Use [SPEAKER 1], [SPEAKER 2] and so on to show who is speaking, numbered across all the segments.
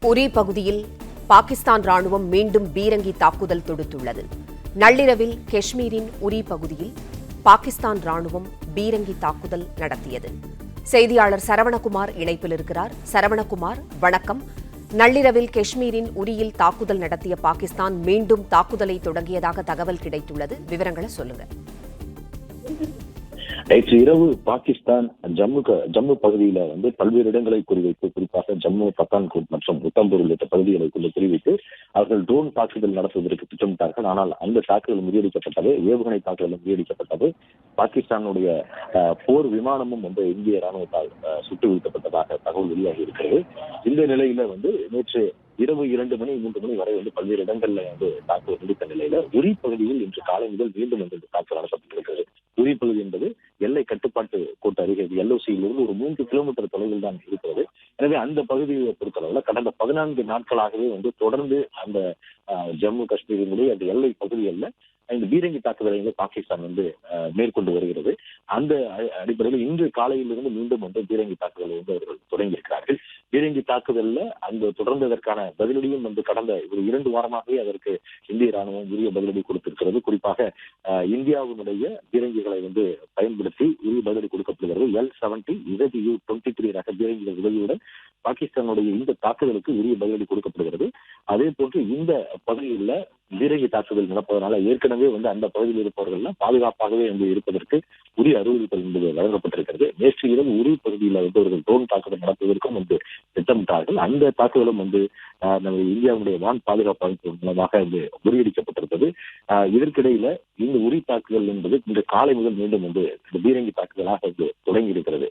[SPEAKER 1] உரி பகுதியில் பாகிஸ்தான் ராணுவம் மீண்டும் பீரங்கி தாக்குதல் தொடுத்துள்ளது. நள்ளிரவில் காஷ்மீரின் உரி பகுதியில் பாகிஸ்தான் ராணுவம் பீரங்கி தாக்குதல் நடத்தியது. செய்தியாளர் சரவணகுமார் இணைப்பில் இருக்கிறார். சரவணகுமார், வணக்கம். நள்ளிரவில் காஷ்மீரின் உரியில் தாக்குதல் நடத்திய பாகிஸ்தான் மீண்டும் தாக்குதலை தொடங்கியதாக தகவல் கிடைத்துள்ளது. விவரங்களை சொல்லுங்க.
[SPEAKER 2] நேற்று இரவு பாகிஸ்தான் ஜம்மு பகுதியில பல்வேறு இடங்களை குறிவைத்து, குறிப்பாக ஜம்மு, பத்தான்கோட் மற்றும் உத்தம்பூர் உள்ளிட்ட பகுதிகளை குறிவைத்து அவர்கள் ட்ரோன் தாக்குதல் நடத்துவதற்கு திட்டமிட்டார்கள். ஆனால் அந்த தாக்குதல் முறியடிக்கப்பட்டது. ஏவுகணை தாக்குதல் முறியடிக்கப்பட்டது. பாகிஸ்தானுடைய போர் விமானமும் இந்திய ராணுவத்தால் சுட்டு வீழ்த்தப்பட்டதாக தகவல் வெளியாகி இருக்கிறது. இந்த நிலையில நேற்று இரவு 2 மணி 3 மணி வரை பல்வேறு இடங்கள்ல தாக்குதல் முடித்த நிலையில உரி பகுதியில் இன்று காலை முதல் மீண்டும் தாக்குதல் நடத்தப்பட்டிருக்கிறது. உரி பகுதி என்பது எல்லை கட்டுப்பாட்டு கோட்டு அருகே எல்ஓசியிலிருந்து ஒரு 3 கிலோமீட்டர் தொலைவில் தான் இருக்கிறது. எனவே அந்த பகுதியை பொறுத்தளவுல கடந்த 14 நாட்களாகவே தொடர்ந்து அந்த ஜம்மு காஷ்மீரினுடைய அந்த எல்லை பகுதிகளில் இந்த பீரங்கி தாக்குதலை பாகிஸ்தான் மேற்கொண்டு வருகிறது. அந்த அடிப்படையில் இன்று காலையிலிருந்து மீண்டும் பீரங்கி தாக்குதலை அவர்கள் தொடங்கி இருக்கிறார்கள். பீரங்கி தாக்குதல்ல அந்த தொடர்ந்ததற்கான பதிலடியும் கடந்த ஒரு 2 வாரமாகவே அதற்கு இந்திய ராணுவம் உரிய பதிலடி கொடுத்திருக்கிறது. குறிப்பாக இந்தியாவினுடைய பீரங்கிகளை பயன்படுத்தி உரிய பதிலடி கொடுக்கப்படுகிறது. L-70 ZU-23 ரக பீரங்கிகள் உதவியுடன் பாகிஸ்தானுடைய இந்த தாக்குதலுக்கு உரிய பதிலடி கொடுக்கப்படுகிறது. அதே போன்று இந்த பகுதியில் பீரங்கி தாக்குதல் நடப்பதனால ஏற்கனவே அந்த பகுதியில் இருப்பவர்கள் பாதுகாப்பாகவே இருப்பதற்கு உரிய அறிவுறுத்தல் என்பது வழங்கப்பட்டிருக்கிறது. நேற்று இரவு உரி பகுதியில் அவர்கள் ட்ரோன் தாக்குதல் நடத்துவதற்கும் திட்டமிட்டார்கள். அந்த தாக்குதலும் நம்ம இந்தியாவுடைய வான் பாதுகாப்பு அமைப்பு மூலமாக முறியடிக்கப்பட்டிருந்தது. இதற்கிடையில இந்த உரி தாக்குதல் என்பது இன்று காலை முதல் மீண்டும் இந்த பீரங்கி தாக்குதலாக தொடங்கி இருக்கிறது.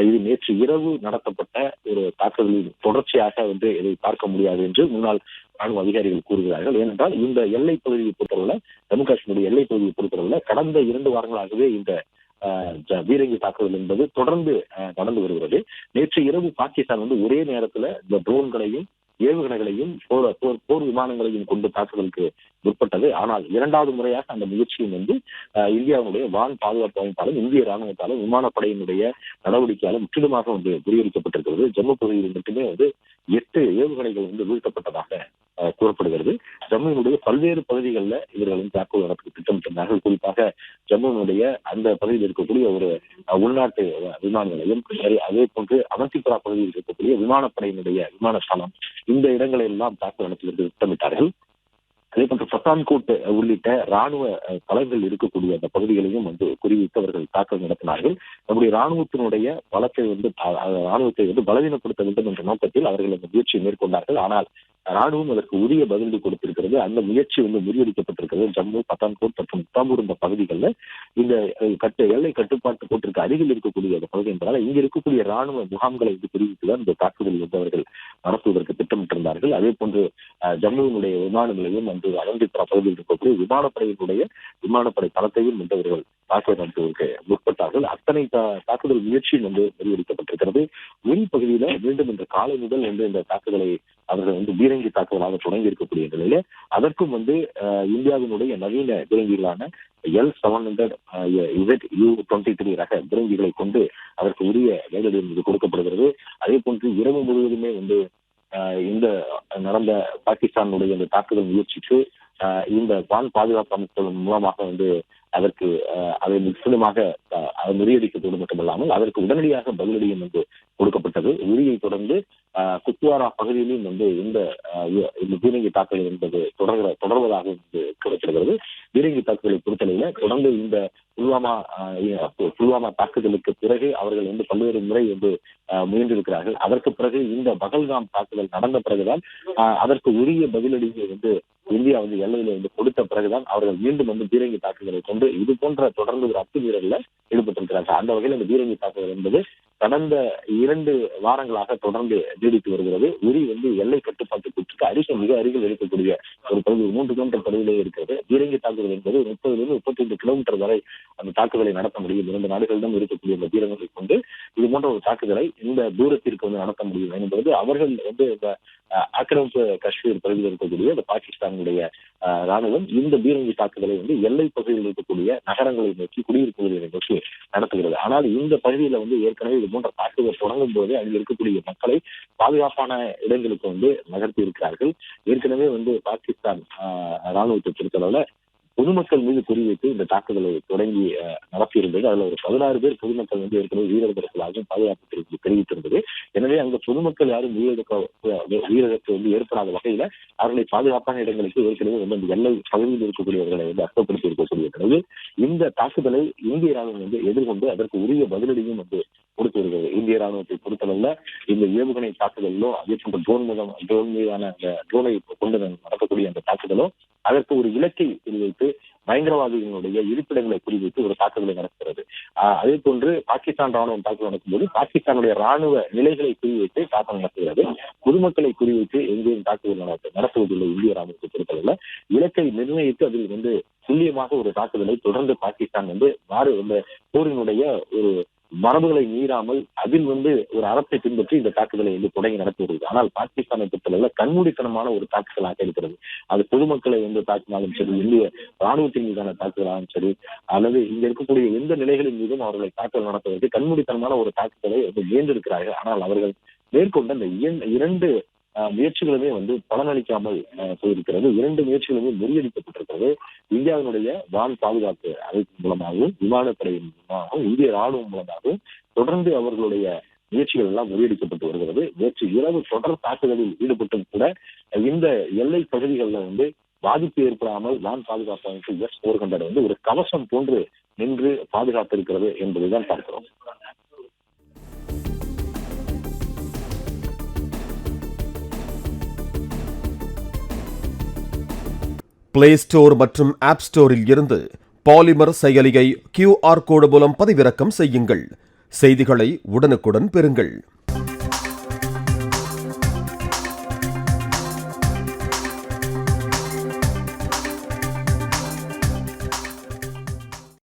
[SPEAKER 2] இது நேற்று இரவு நடத்தப்பட்ட ஒரு தாக்குதலின் தொடர்ச்சியாக இதை பார்க்க முடியாது என்று முன்னாள் ராணுவ அதிகாரிகள் கூறுகிறார்கள். ஏனென்றால் இந்த எல்லை பகுதியை பொறுத்தவரை, ஜம்மு காஷ்மீர் எல்லை பகுதியை பொறுத்தவரை கடந்த 2 வாரங்களாகவே இந்த பீரங்கி தாக்குதல் என்பது தொடர்ந்து நடந்து வருகிறது. நேற்று இரவு பாகிஸ்தான் ஒரே நேரத்துல இந்த ட்ரோன்களையும் ஏவுகணைகளையும் போர் விமானங்களையும் கொண்டு தாக்குதலுக்கு முற்பட்டது. ஆனால் 2வது முறையாக அந்த முயற்சியும் இந்தியாவுடைய வான் பாதுகாப்பு அமைப்பாலும் இந்திய ராணுவத்தாலும் விமானப்படையினுடைய நடவடிக்கையாலும் முற்றிலுமாக முறியடிக்கப்பட்டிருக்கிறது. ஜம்மு பகுதியில் மட்டுமே 8 ஏவுகணைகள் வீழ்த்தப்பட்டதாக கூறப்படுகிறது. ஜம்முவினுடைய பல்வேறு பகுதிகளில் இவர்கள் தாக்குதல் நடத்த திட்டமிட்டிருந்தார்கள். குறிப்பாக ஜம்முவினுடைய அந்த பகுதியில் இருக்கக்கூடிய ஒரு உள்நாட்டு விமான நிலையம், அதே போன்று அவந்திபுரா பகுதியில் இருக்கக்கூடிய விமானப்படையினுடைய விமானஸ்தலம், இந்த இடங்களை எல்லாம் தாக்குதல் நடத்துவதற்கு திட்டமிட்டார்கள். அதே போன்று பத்தான்கோட் உள்ளிட்ட ராணுவ தளங்கள் இருக்கக்கூடிய அந்த பகுதிகளையும் குறிவித்து அவர்கள் தாக்குதல் நடத்தினார்கள். நம்முடைய ராணுவத்தினுடைய பலத்தை ராணுவத்தை பலவீனப்படுத்த வேண்டும் என்ற நோக்கத்தில் அவர்கள் அந்த முயற்சியை மேற்கொண்டார்கள். ஆனால் ராணுவம் அதற்கு உரிய பதிலடி கொடுத்திருக்கிறது. அந்த முயற்சி முறியடிக்கப்பட்டிருக்கிறது. ஜம்மு, பத்தான்கோட் மற்றும் உத்தம்பூர் இந்த பகுதிகளில் இந்த எல்லை கட்டுப்பாட்டு கோட்டிற்கு அருகில் இருக்கக்கூடிய அந்த பகுதி என்பதால் இங்கு இருக்கக்கூடிய ராணுவ முகாம்களை குறிவித்துதான் இந்த தாக்குதல் அவர்கள் நடத்துவதற்கு திட்டமிட்டிருந்தார்கள். அதே போன்று ஜம்முவினுடைய விமான நிலையம் அவந்திபுரா பகுதியில் இருக்கக்கூடிய விமானப்படை தளத்தையும் அவர்கள் தாக்குதல் நடத்துவதற்கு முற்பட்டார்கள். அத்தனை தாக்குதல் முயற்சியும் முறியடிக்கப்பட்டிருக்கிறது. உரி பகுதியில மீண்டும் இன்று காலை முதல் இந்த தாக்குதலை அவர்கள் பீரங்கி தாக்குதலாக தொடங்கி இருக்கக்கூடிய நிலையில அதற்கும் இந்தியாவினுடைய நவீன பீரங்கிகளான L-700 ZU-23 ரக பீரங்கிகளை கொண்டு அதற்கு உரிய பதிலடி கொடுக்கப்படுகிறது. அதே போன்று இரவு முழுவதுமே இந்த நடந்த பாகிஸ்தானுடைய இந்த தாக்குதல் முயற்சிக்கு இந்த வான் பாதுகாப்பு அமைப்புகள் மூலமாக அதற்கு அதை முற்றிலுமாக முறியடிக்கப்பட்டது மட்டுமல்லாமல் அதற்கு உடனடியாக பதிலடியும் கொடுக்கப்பட்டது. உரியை தொடர்ந்து குத்வாரா பகுதியிலும் இந்த பீரங்கி தாக்குதல் என்பது தொடர்வதாக கூறப்படுகிறது. பீரங்கி தாக்குதலை பொறுத்தளவில் தொடர்ந்து இந்த புல்வாமா தாக்குதலுக்கு பிறகு அவர்கள் பல்வேறு முறை முயன்றிருக்கிறார்கள். அதற்கு பிறகு இந்த பகல்காம் தாக்குதல் நடந்த பிறகுதான் அதற்கு உரிய பதிலடியை இந்தியா எல்லையில கொடுத்த பிறகுதான் அவர்கள் மீண்டும் பீரங்கி தாக்குதலை கொண்டு இது போன்ற தொடர்ந்து ஒரு அத்துமீறல்ல ஈடுபட்டிருக்கிறார்கள். அந்த வகையில் இந்த பீரங்கி தாக்குதல் என்பது கடந்த 2 வாரங்களாக தொடர்ந்து நீடித்து வருகிறது. உரி எல்லை கட்டுப்பாட்டு கோட்டுக்கு மிக அருகில் இருக்கக்கூடிய ஒரு பகுதி 3 கிலோமீட்டர் தொலைவிலேயே இருக்கிறது. பீரங்கி தாக்குதல் என்பது 30 to 35 கிலோமீட்டர் வரை அந்த தாக்குதலை நடத்த முடியும். 2 நாடுகளிடம் இருக்கக்கூடிய இந்த பீரங்களை கொண்டு இது போன்ற ஒரு தாக்குதலை இந்த தூரத்திற்கு நடத்த முடியும் என்பது அவர்கள் இந்த ஆக்கிரமிப்பு காஷ்மீர் பகுதியில் இருக்கக்கூடிய இந்த பாகிஸ்தானுடைய ராணுவம் இந்த பீரங்கி தாக்குதலை வந்து எல்லை பகுதியில் இருக்கக்கூடிய நகரங்களை நோக்கி, குடியிருப்புகளை நோக்கி நடத்துகிறது. ஆனால் இந்த பகுதியில வந்து ஏற்கனவே இது போன்ற தாக்குதல் தொடங்கும் போது அங்கு இருக்கக்கூடிய மக்களை பாதுகாப்பான இடங்களுக்கு வந்து நகர்த்தி இருக்கிறார்கள். ஏற்கனவே வந்து பாகிஸ்தான் ராணுவத்தை பொறுத்தளவுல பொதுமக்கள் மீது குறிவைத்து இந்த தாக்குதலை தொடங்கி நடத்தியிருந்தது. அதுல ஒரு 16 பேர் பொதுமக்கள் வந்து ஏற்கனவே உயிரிழந்திருப்பதாகவும் பாதுகாப்பு தெரிவித்திருந்தது. எனவே அங்க பொதுமக்கள் யாரும் உயிரிழப்பு வந்து ஏற்படாத வகையில அவர்களை பாதுகாப்பான இடங்களுக்கு ஏற்கனவே வந்து அந்த எல்லை பகுதியில் இருக்கக்கூடியவர்களை வந்து அர்த்தப்படுத்தி இருக்கக்கூடிய நிலையில் இந்த தாக்குதலை இந்திய ராணுவம் வந்து எதிர்கொண்டு அதற்கு உரிய பதிலடியும் வந்து கொடுத்து வருகிறது. இந்திய ராணுவத்தை பொறுத்தளவுல இந்த ஏவுகணை தாக்குதலோ, அதே போன்ற ட்ரோன் மீதான அந்த ட்ரோனை கொண்டு நடக்கக்கூடிய அந்த தாக்குதலோ அதற்கு ஒரு இலக்கை குறிவைத்து பயங்கரவாதிகளுடைய இருப்பிடங்களை குறிவைத்து ஒரு தாக்குதலை நடத்துகிறது. அதே போன்று பாகிஸ்தான் ராணுவம் தாக்குதல் நடக்கும்போது பாகிஸ்தானுடைய ராணுவ நிலைகளை குறிவைத்து தாக்குதல் நடத்துகிறது. பொதுமக்களை குறிவைத்து எங்கேயும் தாக்குதல் நடத்துவதில்லை. இந்திய ராணுவத்தை பொறுத்தவரை இலக்கை நிர்ணயித்து அதில் வந்து துல்லியமாக ஒரு தாக்குதலை தொடர்ந்து பாகிஸ்தான் வந்து போரினுடைய ஒரு மரபுகளை மீறாமல் அதில் வந்து ஒரு அறத்தை பின்பற்றி இந்த தாக்குதலை வந்து தொடங்கி நடத்தி வருகிறது. ஆனால் பாகிஸ்தானை பொறுத்தளவில் கண்மூடித்தனமான ஒரு தாக்குதலாக இருக்கிறது. அது பொதுமக்களை வந்து தாக்கினாலும் சரி, இந்திய ராணுவத்தின் மீதான தாக்குதலாலும் சரி, அல்லது இங்க இருக்கக்கூடிய எந்த நிலைகளின் மீதும் அவர்களை தாக்குதல் நடத்துவதற்கு கண்மூடித்தனமான ஒரு தாக்குதலை வந்து முயன்றிருக்கிறார்கள். ஆனால் அவர்கள் மேற்கொண்ட இந்த இரண்டு முயற்சிகளுமே வந்து பலனளிக்காமல் போயிருக்கிறது. 2 முயற்சிகளுமே முறியடிக்கப்பட்டிருக்கிறது. இந்தியாவினுடைய வான் பாதுகாப்பு அமைப்பு மூலமாகவும், விமானப்படையின் மூலமாகவும், இந்திய ராணுவம் மூலமாகவும் தொடர்ந்து அவர்களுடைய முயற்சிகள் எல்லாம் முறியடிக்கப்பட்டு வருகிறது. நேற்று இரவு தொடர் தாக்குதலில் ஈடுபட்டும் கூட இந்த எல்லை பகுதிகளில் வந்து பாதிப்பு ஏற்படாமல் வான் பாதுகாப்பு அமைப்பு S-400 வந்து ஒரு கவசம் போன்று நின்று பாதுகாத்திருக்கிறது என்பதைதான் பார்க்கிறோம்.
[SPEAKER 3] பிளே ஸ்டோர் மற்றும் ஆப் ஸ்டோரில் இருந்து பாலிமர் செயலியை QR கோடு மூலம் பதிவிறக்கம் செய்யுங்கள். செய்திகளை உடனுக்குடன் பெறுங்கள்.